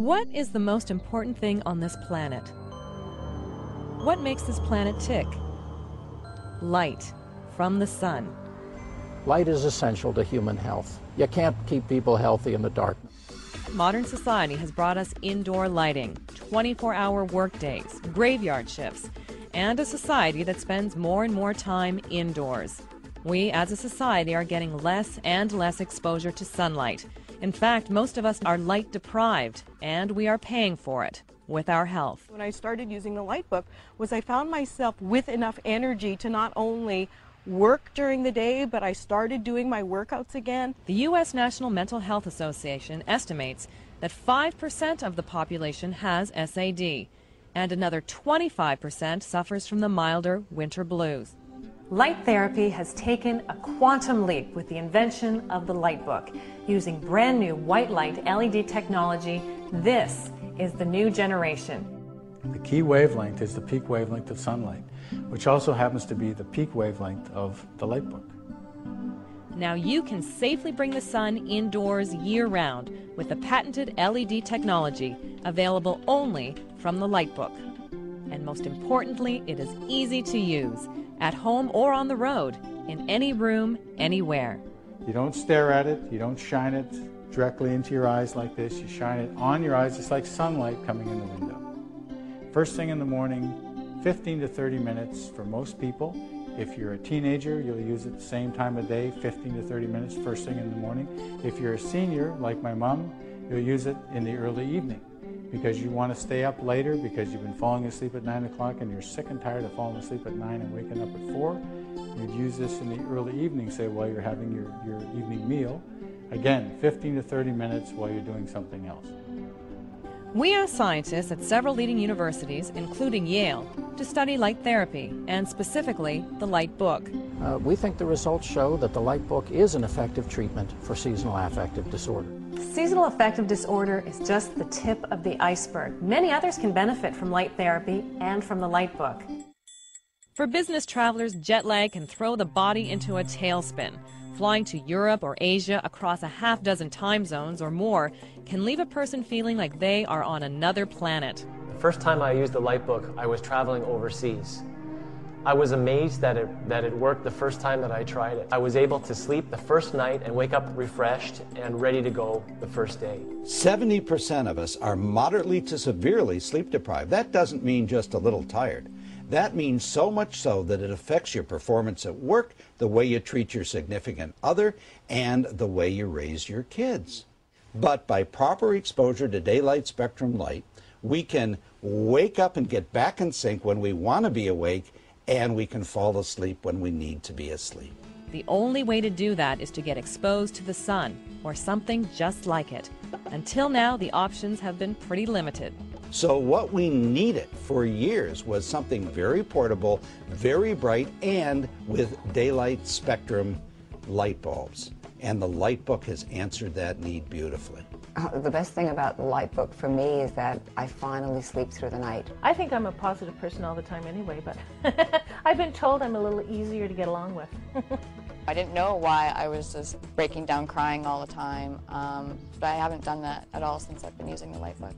What is the most important thing on this planet? What makes this planet tick? Light from the sun. Light is essential to human health. You can't keep people healthy in the darkness. Modern society has brought us indoor lighting, 24-hour workdays, graveyard shifts, and a society that spends more and more time indoors. We, as a society, are getting less and less exposure to sunlight. In fact, most of us are light deprived, and we are paying for it with our health. When I started using the Litebook, I found myself with enough energy to not only work during the day, but I started doing my workouts again. The U.S. National Mental Health Association estimates that 5% of the population has SAD, and another 25% suffers from the milder winter blues. Light therapy has taken a quantum leap with the invention of the Litebook. Using brand new white light LED technology, this is the new generation. The key wavelength is the peak wavelength of sunlight, which also happens to be the peak wavelength of the Litebook. Now you can safely bring the sun indoors year-round with the patented LED technology available only from the Litebook. And most importantly, it is easy to use, at home or on the road, in any room, anywhere. You don't stare at it, you don't shine it directly into your eyes like this, you shine it on your eyes. It's like sunlight coming in the window. First thing in the morning, 15 to 30 minutes for most people. If you're a teenager, you'll use it the same time of day, 15 to 30 minutes first thing in the morning. If you're a senior, like my mom, you'll use it in the early evening because you want to stay up later because you've been falling asleep at 9 o'clock and you're sick and tired of falling asleep at 9 and waking up at 4. You'd use this in the early evening, say, while you're having your evening meal. Again, 15 to 30 minutes while you're doing something else. We asked scientists at several leading universities, including Yale, to study light therapy, and specifically the Litebook. We think the results show that the Litebook is an effective treatment for seasonal affective disorder. Seasonal affective disorder is just the tip of the iceberg. Many others can benefit from light therapy and from the Litebook. For business travelers, jet lag can throw the body into a tailspin. Flying to Europe or Asia across a half-dozen time zones or more can leave a person feeling like they are on another planet. The first time I used the Litebook, I was traveling overseas. I was amazed that it worked the first time that I tried it. I was able to sleep the first night and wake up refreshed and ready to go the first day. 70% of us are moderately to severely sleep deprived. That doesn't mean just a little tired. That means so much so that it affects your performance at work, the way you treat your significant other, and the way you raise your kids. But by proper exposure to daylight spectrum light, we can wake up and get back in sync when we want to be awake, and we can fall asleep when we need to be asleep. The only way to do that is to get exposed to the sun, or something just like it. Until now, the options have been pretty limited. So what we needed for years was something very portable, very bright, and with daylight spectrum light bulbs. And the Litebook has answered that need beautifully. The best thing about the Litebook for me is that I finally sleep through the night. I think I'm a positive person all the time anyway, but I've been told I'm a little easier to get along with. I didn't know why I was just breaking down crying all the time, but I haven't done that at all since I've been using the Litebook.